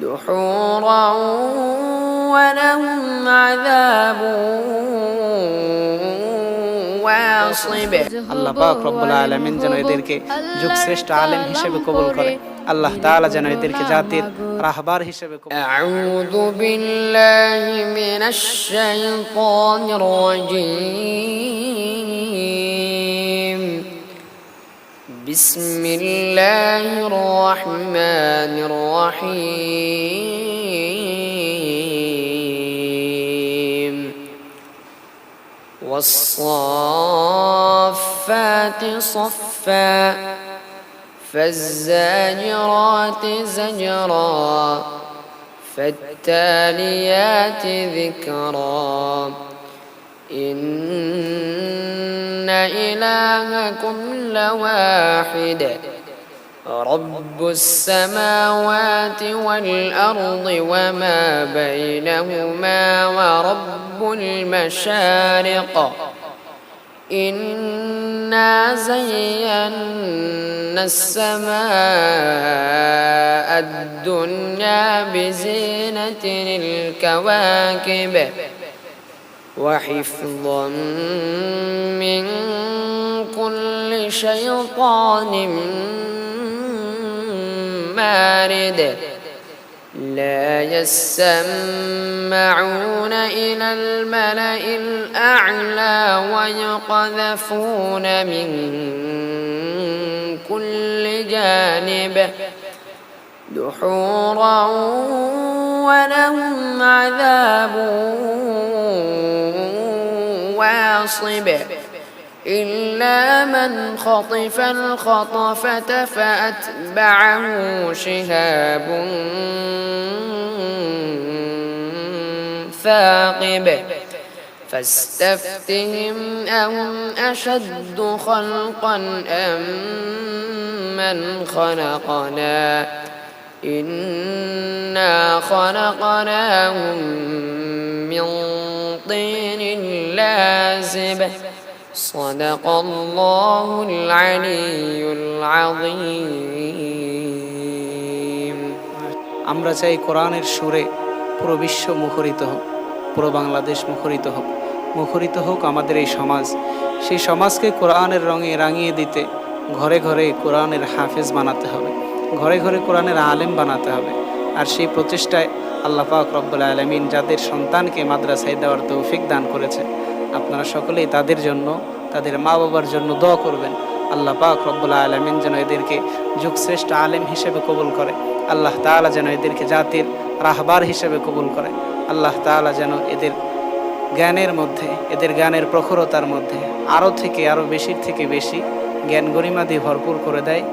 دحورا ولهم عذاب واصب। আল্লাহ পাক রব্বুল আলামিন যেন এদেরকে যুগশ্রেষ্ঠ আলেম হিসেবে কবুল করে। আল্লাহ তাআলা যেন এদেরকে জাতির রাহবার হিসেবে কবুল করে। أعوذ بالله من الشيطان الرجيم بسم الله الرحمن الرحيم والصافات صفا فالزاجرات زجرا فالتاليات ذكرا إن إلهكم لواحد رب السماوات والأرض وما بينهما ورب المشارق إنا زينا السماء الدنيا بزينة الكواكب وحفظا من كل شيطان مارد لا يسمعون إلى الملأ الأعلى ويقذفون من كل جانب دحورا ولهم عذاب واصب إلا من خطف الخطفة فأتبعه شهاب ثاقب فاستفتهم أهم أشد خلقا أم من خلقنا إنا خلقناهم من طين لازب صدق الله العلي العظيم। আমরা চাই কোরআনের সুরে পুরো বিশ্ব মুখরিত হোক, পুরো বাংলাদেশ মুখরিত হোক, মুখরিত হোক আমাদের এই সমাজ। সেই সমাজকে কোরআনের রঙে রাঙিয়ে দিতে ঘরে ঘরে কোরআনের হাফেজ বানাতে হবে, ঘরে ঘরে কোরআনের আলেম বানাতে হবে। আর সেই প্রচেষ্টায় আল্লাহ পাক রব্বুল আলামিন যাদের সন্তানকে মাদ্রাসায় দেওয়ার তৌফিক দান করেছে, আপনারা সকলেই তাদের জন্য, তাদের মা বাবার জন্য দোয়া করবেন। আল্লাহ পাক রব্বুল আলামিন যেন এদেরকে যুগশ্রেষ্ঠ আলেম হিসেবে কবুল করে। আল্লাহ তাআলা যেন এদেরকে জাতির রাহবার হিসেবে কবুল করে। আল্লাহ তাআলা যেন এদের জ্ঞানের মধ্যে, এদের জ্ঞানের প্রখরতার মধ্যে আরও থেকে আরও বেশির থেকে বেশি জ্ঞান গরিমা দিয়ে ভরপুর করে দেয়।